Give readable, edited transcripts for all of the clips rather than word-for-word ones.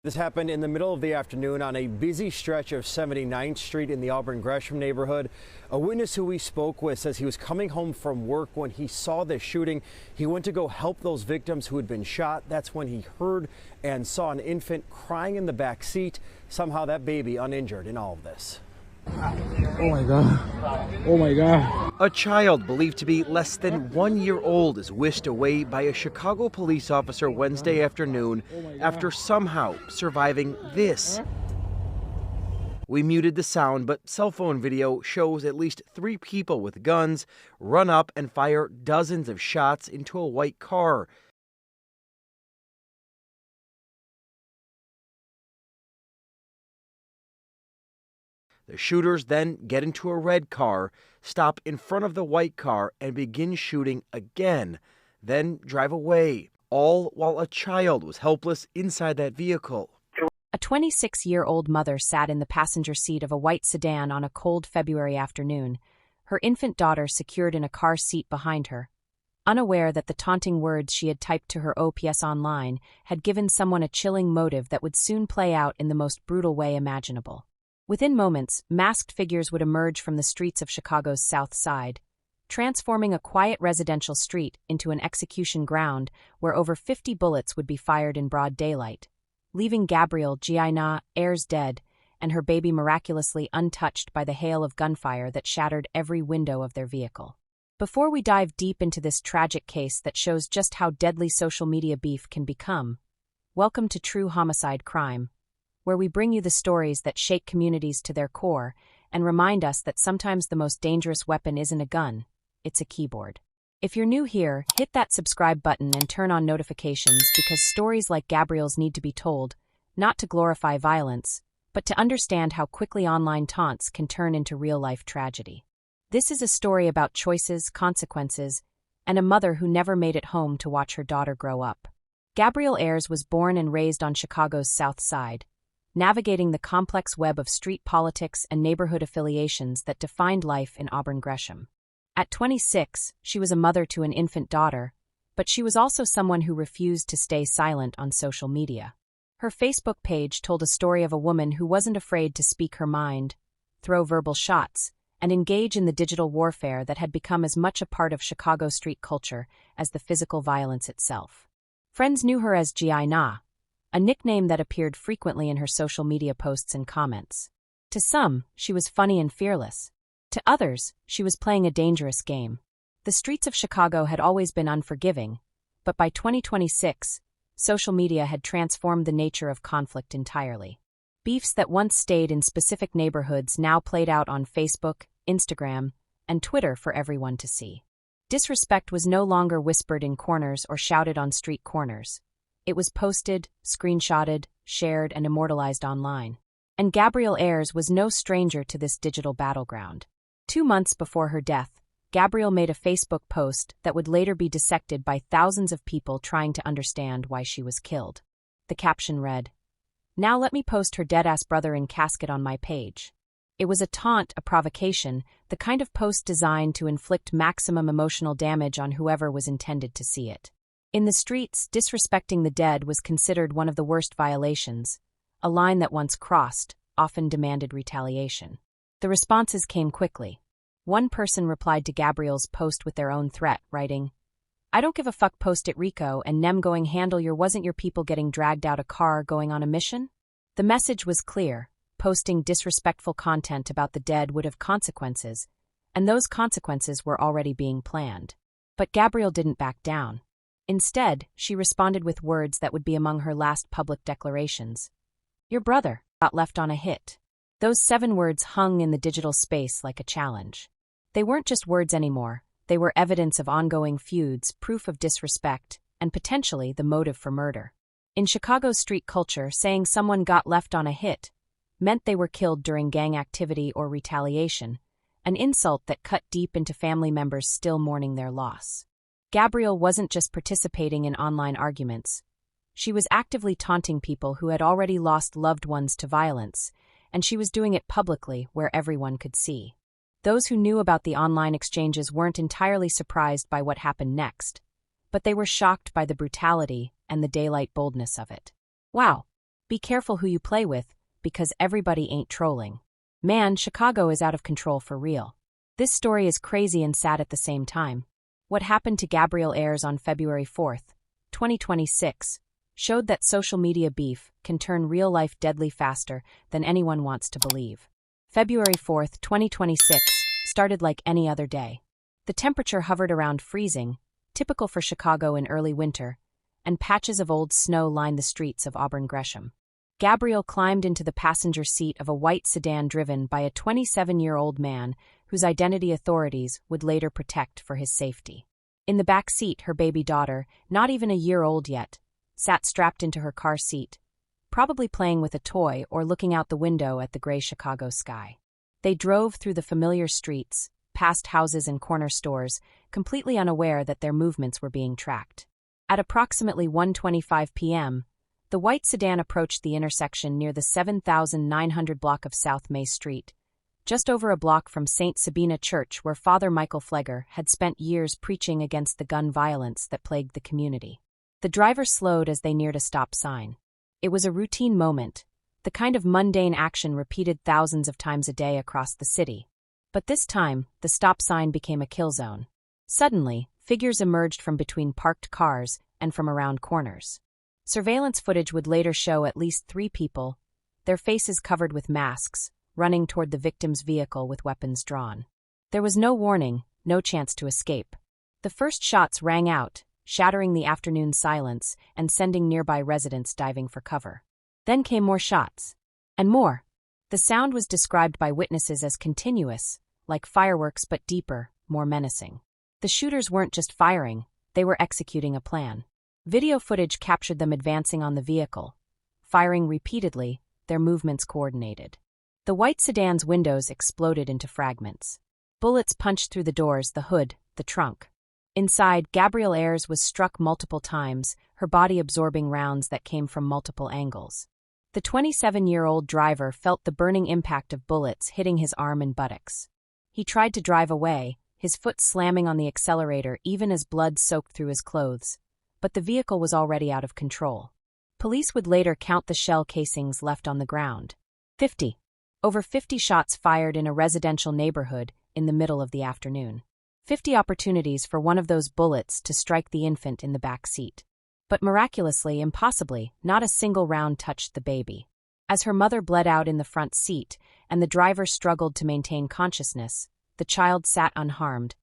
This happened in the middle of the afternoon on a busy stretch of 79th Street in the Auburn Gresham neighborhood. A witness who we spoke with says he was coming home from work when he saw this shooting. He went to go help those victims who had been shot. That's when he heard and saw an infant crying in the back seat. Somehow that baby uninjured in all of this. Oh my God. Oh my God. A child believed to be less than 1 year old is whisked away by a Chicago police officer Wednesday afternoon after somehow surviving this. We muted the sound, but cell phone video shows at least 3 people with guns run up and fire dozens of shots into a white car. The shooters then get into a red car, stop in front of the white car, and begin shooting again, then drive away, all while a child was helpless inside that vehicle. A 26-year-old mother sat in the passenger seat of a white sedan on a cold February afternoon, her infant daughter secured in a car seat behind her. Unaware that the taunting words she had typed to her OPS online had given someone a chilling motive that would soon play out in the most brutal way imaginable. Within moments, masked figures would emerge from the streets of Chicago's South Side, transforming a quiet residential street into an execution ground where over 50 bullets would be fired in broad daylight, leaving Gabryel Ayers dead and her baby miraculously untouched by the hail of gunfire that shattered every window of their vehicle. Before we dive deep into this tragic case that shows just how deadly social media beef can become, welcome to True Homicide Crime, where we bring you the stories that shake communities to their core and remind us that sometimes the most dangerous weapon isn't a gun, it's a keyboard. If you're new here, hit that subscribe button and turn on notifications because stories like Gabryel's need to be told, not to glorify violence, but to understand how quickly online taunts can turn into real-life tragedy. This is a story about choices, consequences, and a mother who never made it home to watch her daughter grow up. Gabryel Ayers was born and raised on Chicago's South Side, navigating the complex web of street politics and neighborhood affiliations that defined life in Auburn Gresham. At 26, she was a mother to an infant daughter, but she was also someone who refused to stay silent on social media. Her Facebook page told a story of a woman who wasn't afraid to speak her mind, throw verbal shots, and engage in the digital warfare that had become as much a part of Chicago street culture as the physical violence itself. Friends knew her as Gina, a nickname that appeared frequently in her social media posts and comments. To some, she was funny and fearless. To others, she was playing a dangerous game. The streets of Chicago had always been unforgiving, but by 2026, social media had transformed the nature of conflict entirely. Beefs that once stayed in specific neighborhoods now played out on Facebook, Instagram, and Twitter for everyone to see. Disrespect was no longer whispered in corners or shouted on street corners. It was posted, screenshotted, shared, and immortalized online. And Gabryel Ayers was no stranger to this digital battleground. 2 months before her death, Gabryel made a Facebook post that would later be dissected by thousands of people trying to understand why she was killed. The caption read, "Now let me post her dead-ass brother in casket on my page." It was a taunt, a provocation, the kind of post designed to inflict maximum emotional damage on whoever was intended to see it. In the streets, disrespecting the dead was considered one of the worst violations, a line that once crossed often demanded retaliation. The responses came quickly. One person replied to Gabryel's post with their own threat, writing, "I don't give a fuck, post it Rico and Nem going handle your wasn't your people getting dragged out a car going on a mission?" The message was clear. Posting disrespectful content about the dead would have consequences, and those consequences were already being planned. But Gabryel didn't back down. Instead, she responded with words that would be among her last public declarations. "Your brother got left on a hit." Those 7 words hung in the digital space like a challenge. They weren't just words anymore, they were evidence of ongoing feuds, proof of disrespect, and potentially the motive for murder. In Chicago's street culture, saying someone got left on a hit meant they were killed during gang activity or retaliation, an insult that cut deep into family members still mourning their loss. Gabryel wasn't just participating in online arguments. She was actively taunting people who had already lost loved ones to violence, and she was doing it publicly where everyone could see. Those who knew about the online exchanges weren't entirely surprised by what happened next, but they were shocked by the brutality and the daylight boldness of it. "Wow, Be careful who you play with, because everybody ain't trolling. Man, Chicago is out of control for real. This story is crazy and sad at the same time. What happened to Gabryel Ayers on February 4, 2026, showed that social media beef can turn real-life deadly faster than anyone wants to believe. February 4, 2026, started like any other day. The temperature hovered around freezing, typical for Chicago in early winter, and patches of old snow lined the streets of Auburn Gresham. Gabryel climbed into the passenger seat of a white sedan driven by a 27-year-old man whose identity authorities would later protect for his safety. In the back seat, her baby daughter, not even a year old yet, sat strapped into her car seat, probably playing with a toy or looking out the window at the gray Chicago sky. They drove through the familiar streets, past houses and corner stores, completely unaware that their movements were being tracked. At approximately 1:25 p.m., the white sedan approached the intersection near the 7900 block of South May Street, just over a block from St. Sabina Church, where Father Michael Fleger had spent years preaching against the gun violence that plagued the community. The driver slowed as they neared a stop sign. It was a routine moment, the kind of mundane action repeated thousands of times a day across the city. But this time, the stop sign became a kill zone. Suddenly, figures emerged from between parked cars and from around corners. Surveillance footage would later show at least 3 people, their faces covered with masks, running toward the victim's vehicle with weapons drawn. There was no warning, no chance to escape. The first shots rang out, shattering the afternoon silence and sending nearby residents diving for cover. Then came more shots. And more. The sound was described by witnesses as continuous, like fireworks but deeper, more menacing. The shooters weren't just firing, they were executing a plan. Video footage captured them advancing on the vehicle, firing repeatedly, their movements coordinated. The white sedan's windows exploded into fragments. Bullets punched through the doors, the hood, the trunk. Inside, Gabryel Ayers was struck multiple times, her body absorbing rounds that came from multiple angles. The 27-year-old driver felt the burning impact of bullets hitting his arm and buttocks. He tried to drive away, his foot slamming on the accelerator even as blood soaked through his clothes. But the vehicle was already out of control. Police would later count the shell casings left on the ground. 50. Over 50 shots fired in a residential neighborhood in the middle of the afternoon. 50 opportunities for one of those bullets to strike the infant in the back seat. But miraculously, impossibly, not a single round touched the baby. As her mother bled out in the front seat and the driver struggled to maintain consciousness, the child sat unharmed,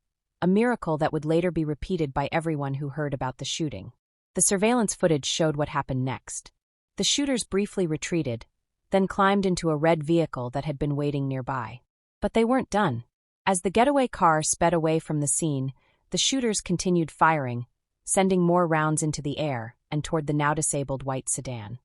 a miracle that would later be repeated by everyone who heard about the shooting. The surveillance footage showed what happened next. The shooters briefly retreated, then climbed into a red vehicle that had been waiting nearby. But they weren't done. As the getaway car sped away from the scene, the shooters continued firing, sending more rounds into the air and toward the now-disabled white sedan.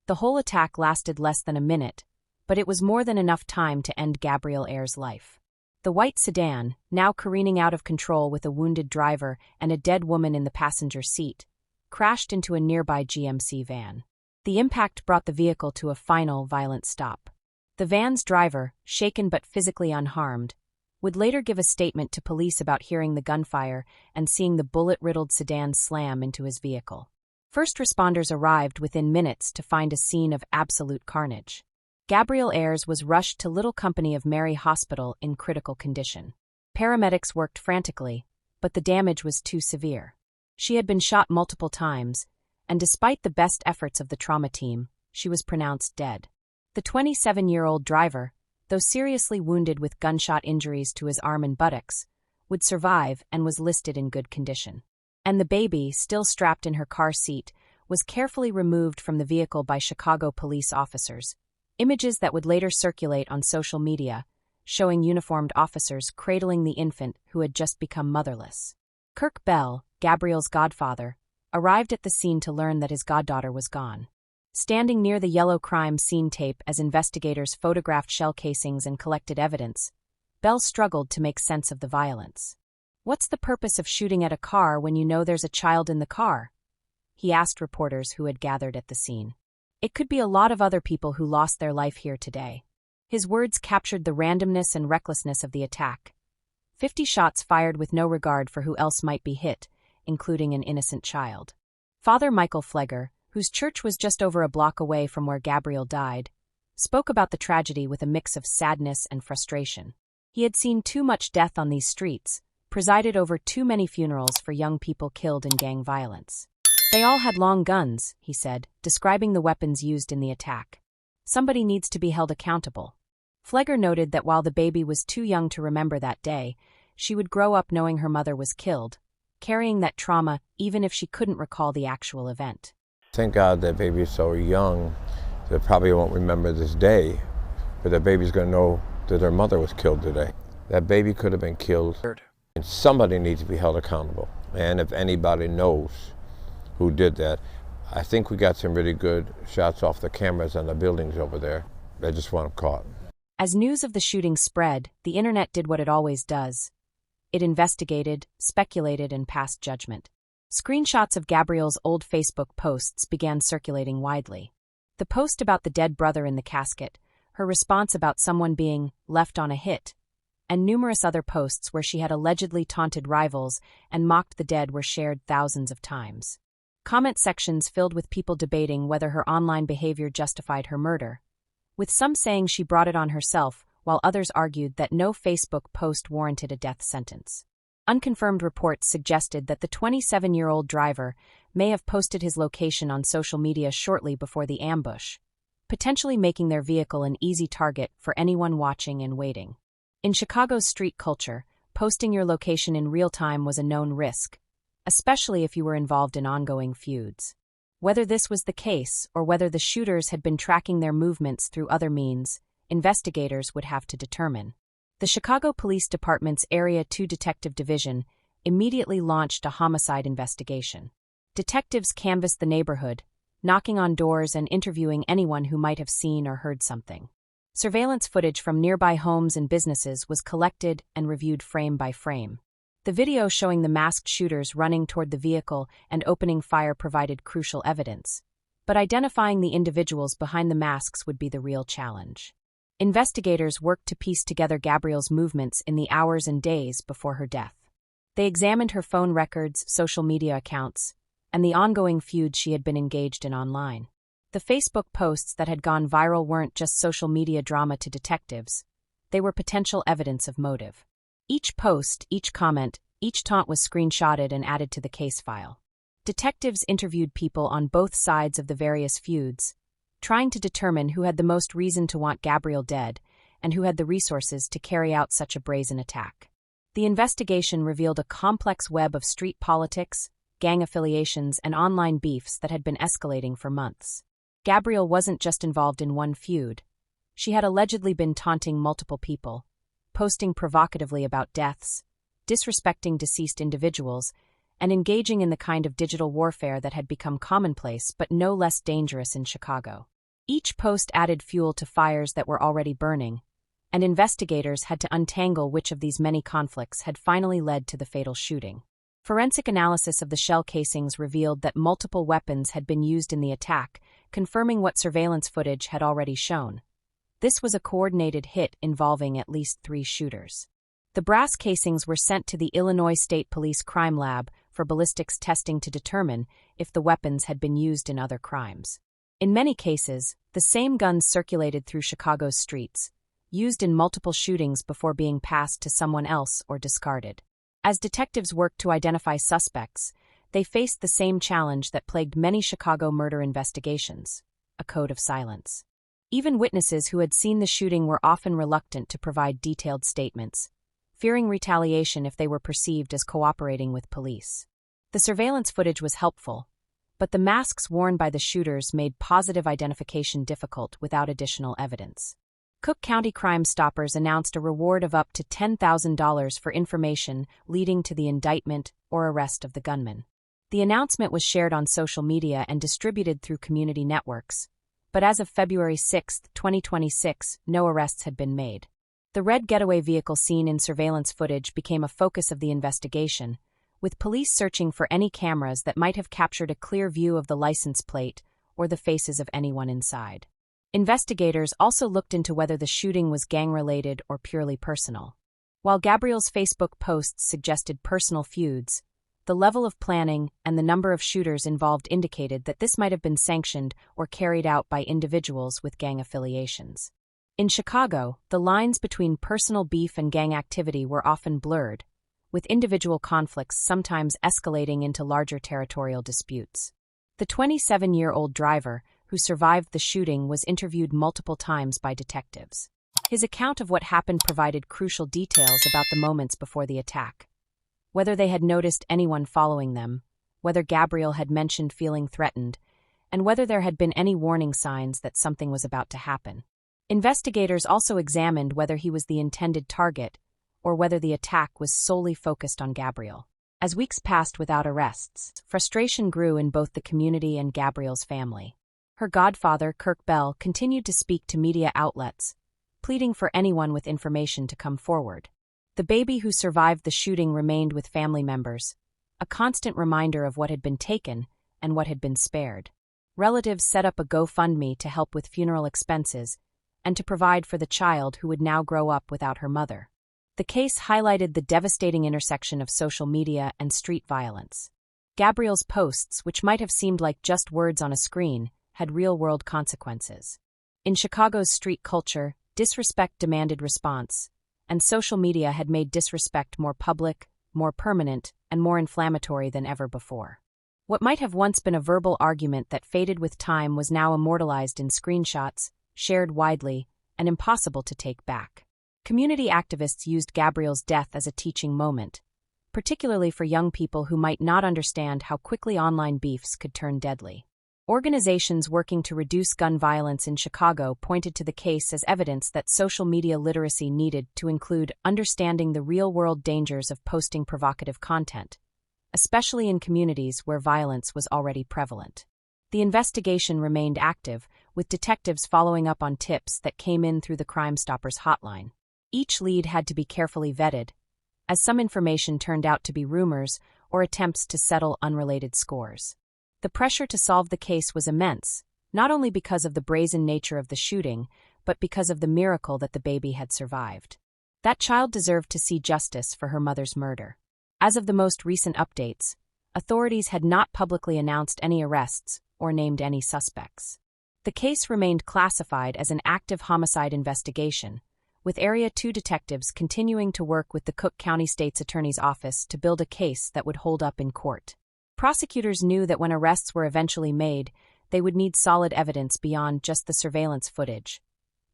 The whole attack lasted less than a minute, but it was more than enough time to end Gabryel Ayers' life. The white sedan, now careening out of control with a wounded driver and a dead woman in the passenger seat, crashed into a nearby GMC van. The impact brought the vehicle to a final, violent stop. The van's driver, shaken but physically unharmed, would later give a statement to police about hearing the gunfire and seeing the bullet-riddled sedan slam into his vehicle. First responders arrived within minutes to find a scene of absolute carnage. Gabryel Ayers was rushed to Little Company of Mary Hospital in critical condition. Paramedics worked frantically, but the damage was too severe. She had been shot multiple times, and despite the best efforts of the trauma team, she was pronounced dead. The 27-year-old driver, though seriously wounded with gunshot injuries to his arm and buttocks, would survive and was listed in good condition. And the baby, still strapped in her car seat, was carefully removed from the vehicle by Chicago police officers. Images that would later circulate on social media, showing uniformed officers cradling the infant who had just become motherless. Kirk Bell, Gabryel's godfather, arrived at the scene to learn that his goddaughter was gone. Standing near the yellow crime scene tape as investigators photographed shell casings and collected evidence, Bell struggled to make sense of the violence. "What's the purpose of shooting at a car when you know there's a child in the car?" he asked reporters who had gathered at the scene. "It could be a lot of other people who lost their life here today." His words captured the randomness and recklessness of the attack. 50 shots fired with no regard for who else might be hit, including an innocent child. Father Michael Fleger, whose church was just over a block away from where Gabryel died, spoke about the tragedy with a mix of sadness and frustration. He had seen too much death on these streets, presided over too many funerals for young people killed in gang violence. They all had long guns, he said, describing the weapons used in the attack. Somebody needs to be held accountable. Flegler noted that while the baby was too young to remember that day, she would grow up knowing her mother was killed, carrying that trauma even if she couldn't recall the actual event. Thank God that baby is so young, they probably won't remember this day, but that baby's going to know that their mother was killed today. That baby could have been killed, and somebody needs to be held accountable. And if anybody knows who did that, I think we got some really good shots off the cameras on the buildings over there. They just want them caught. As news of the shooting spread, the internet did what it always does. It investigated, speculated, and passed judgment. Screenshots of Gabryel's old Facebook posts began circulating widely. The post about the dead brother in the casket, her response about someone being left on a hit, and numerous other posts where she had allegedly taunted rivals and mocked the dead were shared thousands of times. Comment sections filled with people debating whether her online behavior justified her murder, with some saying she brought it on herself, while others argued that no Facebook post warranted a death sentence. Unconfirmed reports suggested that the 27-year-old driver may have posted his location on social media shortly before the ambush, potentially making their vehicle an easy target for anyone watching and waiting. In Chicago's street culture, posting your location in real time was a known risk, especially if you were involved in ongoing feuds. Whether this was the case or whether the shooters had been tracking their movements through other means, investigators would have to determine. The Chicago Police Department's Area 2 Detective Division immediately launched a homicide investigation. Detectives canvassed the neighborhood, knocking on doors and interviewing anyone who might have seen or heard something. Surveillance footage from nearby homes and businesses was collected and reviewed frame by frame. The video showing the masked shooters running toward the vehicle and opening fire provided crucial evidence, but identifying the individuals behind the masks would be the real challenge. Investigators worked to piece together Gabryel's movements in the hours and days before her death. They examined her phone records, social media accounts, and the ongoing feud she had been engaged in online. The Facebook posts that had gone viral weren't just social media drama to detectives, they were potential evidence of motive. Each post, each comment, each taunt was screenshotted and added to the case file. Detectives interviewed people on both sides of the various feuds, trying to determine who had the most reason to want Gabryel dead and who had the resources to carry out such a brazen attack. The investigation revealed a complex web of street politics, gang affiliations, and online beefs that had been escalating for months. Gabryel wasn't just involved in one feud. She had allegedly been taunting multiple people, posting provocatively about deaths, disrespecting deceased individuals, and engaging in the kind of digital warfare that had become commonplace but no less dangerous in Chicago. Each post added fuel to fires that were already burning, and investigators had to untangle which of these many conflicts had finally led to the fatal shooting. Forensic analysis of the shell casings revealed that multiple weapons had been used in the attack, confirming what surveillance footage had already shown. This was a coordinated hit involving at least 3 shooters. The brass casings were sent to the Illinois State Police Crime Lab for ballistics testing to determine if the weapons had been used in other crimes. In many cases, the same guns circulated through Chicago's streets, used in multiple shootings before being passed to someone else or discarded. As detectives worked to identify suspects, they faced the same challenge that plagued many Chicago murder investigations: a code of silence. Even witnesses who had seen the shooting were often reluctant to provide detailed statements, fearing retaliation if they were perceived as cooperating with police. The surveillance footage was helpful, but the masks worn by the shooters made positive identification difficult without additional evidence. Cook County Crime Stoppers announced a reward of up to $10,000 for information leading to the indictment or arrest of the gunman. The announcement was shared on social media and distributed through community networks, but as of February 6, 2026, no arrests had been made. The red getaway vehicle seen in surveillance footage became a focus of the investigation, with police searching for any cameras that might have captured a clear view of the license plate or the faces of anyone inside. Investigators also looked into whether the shooting was gang-related or purely personal. While Gabryel's Facebook posts suggested personal feuds, The level of planning and the number of shooters involved indicated that this might have been sanctioned or carried out by individuals with gang affiliations. In Chicago, the lines between personal beef and gang activity were often blurred, with individual conflicts sometimes escalating into larger territorial disputes. The 27-year-old driver, who survived the shooting, was interviewed multiple times by detectives. His account of what happened provided crucial details about the moments before the attack. Whether they had noticed anyone following them, whether Gabryel had mentioned feeling threatened, and whether there had been any warning signs that something was about to happen. Investigators also examined whether he was the intended target, or whether the attack was solely focused on Gabryel. As weeks passed without arrests, frustration grew in both the community and Gabryel's family. Her godfather, Kirk Bell, continued to speak to media outlets, pleading for anyone with information to come forward. The baby who survived the shooting remained with family members, a constant reminder of what had been taken and what had been spared. Relatives set up a GoFundMe to help with funeral expenses and to provide for the child who would now grow up without her mother. The case highlighted the devastating intersection of social media and street violence. Gabryel's posts, which might have seemed like just words on a screen, had real-world consequences. In Chicago's street culture, disrespect demanded response, and social media had made disrespect more public, more permanent, and more inflammatory than ever before. What might have once been a verbal argument that faded with time was now immortalized in screenshots, shared widely, and impossible to take back. Community activists used Gabryel's death as a teaching moment, particularly for young people who might not understand how quickly online beefs could turn deadly. Organizations working to reduce gun violence in Chicago pointed to the case as evidence that social media literacy needed to include understanding the real-world dangers of posting provocative content, especially in communities where violence was already prevalent. The investigation remained active, with detectives following up on tips that came in through the Crime Stoppers hotline. Each lead had to be carefully vetted, as some information turned out to be rumors or attempts to settle unrelated scores. The pressure to solve the case was immense, not only because of the brazen nature of the shooting, but because of the miracle that the baby had survived. That child deserved to see justice for her mother's murder. As of the most recent updates, authorities had not publicly announced any arrests or named any suspects. The case remained classified as an active homicide investigation, with Area 2 detectives continuing to work with the Cook County State's Attorney's Office to build a case that would hold up in court. Prosecutors knew that when arrests were eventually made, they would need solid evidence beyond just the surveillance footage.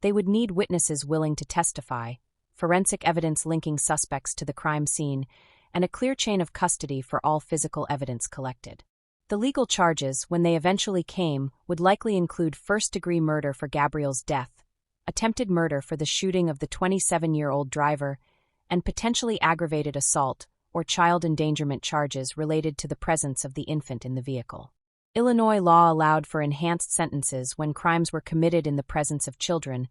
They would need witnesses willing to testify, forensic evidence linking suspects to the crime scene, and a clear chain of custody for all physical evidence collected. The legal charges, when they eventually came, would likely include first-degree murder for Gabryel's death, attempted murder for the shooting of the 27-year-old driver, and potentially aggravated assault or child endangerment charges related to the presence of the infant in the vehicle. Illinois law allowed for enhanced sentences when crimes were committed in the presence of children,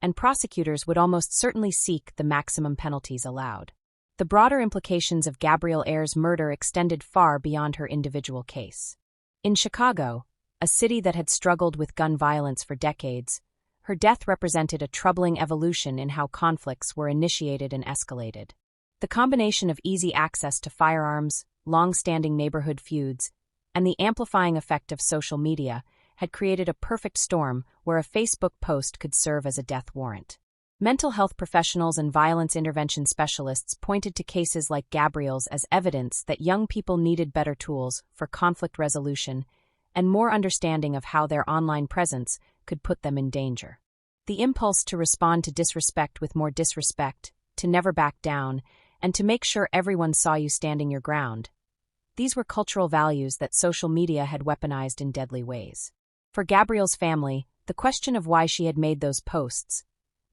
and prosecutors would almost certainly seek the maximum penalties allowed. The broader implications of Gabryel Ayers' murder extended far beyond her individual case. In Chicago, a city that had struggled with gun violence for decades, her death represented a troubling evolution in how conflicts were initiated and escalated. The combination of easy access to firearms, long-standing neighborhood feuds, and the amplifying effect of social media had created a perfect storm where a Facebook post could serve as a death warrant. Mental health professionals and violence intervention specialists pointed to cases like Gabryel's as evidence that young people needed better tools for conflict resolution and more understanding of how their online presence could put them in danger. The impulse to respond to disrespect with more disrespect, to never back down, and to make sure everyone saw you standing your ground. These were cultural values that social media had weaponized in deadly ways. For Gabryel's family, the question of why she had made those posts,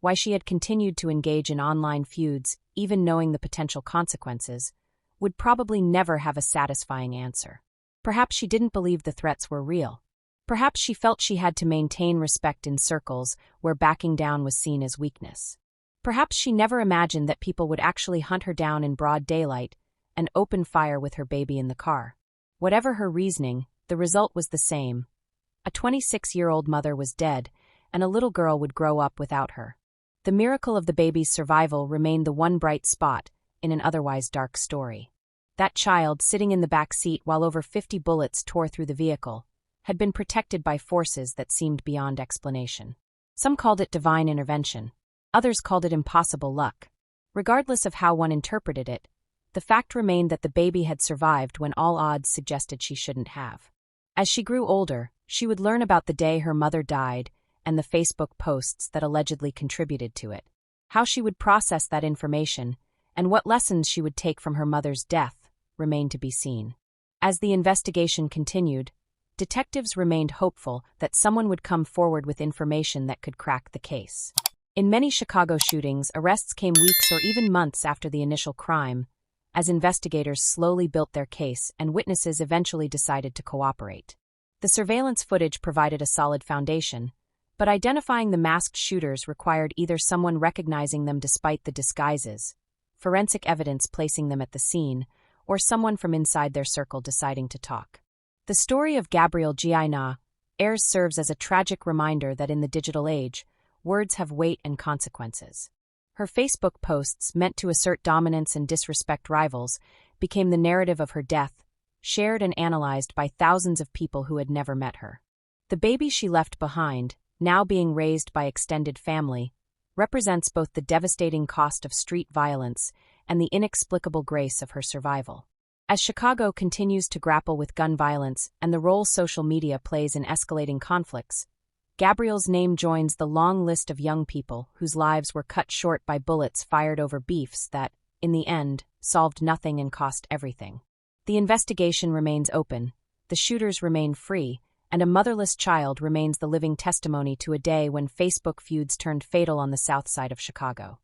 why she had continued to engage in online feuds, even knowing the potential consequences, would probably never have a satisfying answer. Perhaps she didn't believe the threats were real. Perhaps she felt she had to maintain respect in circles where backing down was seen as weakness. Perhaps she never imagined that people would actually hunt her down in broad daylight and open fire with her baby in the car. Whatever her reasoning, the result was the same. A 26-year-old mother was dead, and a little girl would grow up without her. The miracle of the baby's survival remained the one bright spot in an otherwise dark story. That child, sitting in the back seat while over 50 bullets tore through the vehicle, had been protected by forces that seemed beyond explanation. Some called it divine intervention. Others called it impossible luck. Regardless of how one interpreted it, the fact remained that the baby had survived when all odds suggested she shouldn't have. As she grew older, she would learn about the day her mother died and the Facebook posts that allegedly contributed to it. How she would process that information and what lessons she would take from her mother's death remained to be seen. As the investigation continued, detectives remained hopeful that someone would come forward with information that could crack the case. In many Chicago shootings, arrests came weeks or even months after the initial crime, as investigators slowly built their case and witnesses eventually decided to cooperate. The surveillance footage provided a solid foundation, but identifying the masked shooters required either someone recognizing them despite the disguises, forensic evidence placing them at the scene, or someone from inside their circle deciding to talk. The story of Gabryel Ayers serves as a tragic reminder that in the digital age, words have weight and consequences. Her Facebook posts, meant to assert dominance and disrespect rivals, became the narrative of her death, shared and analyzed by thousands of people who had never met her. The baby she left behind, now being raised by extended family, represents both the devastating cost of street violence and the inexplicable grace of her survival. As Chicago continues to grapple with gun violence and the role social media plays in escalating conflicts, Gabryel's name joins the long list of young people whose lives were cut short by bullets fired over beefs that, in the end, solved nothing and cost everything. The investigation remains open, the shooters remain free, and a motherless child remains the living testimony to a day when Facebook feuds turned fatal on the south side of Chicago.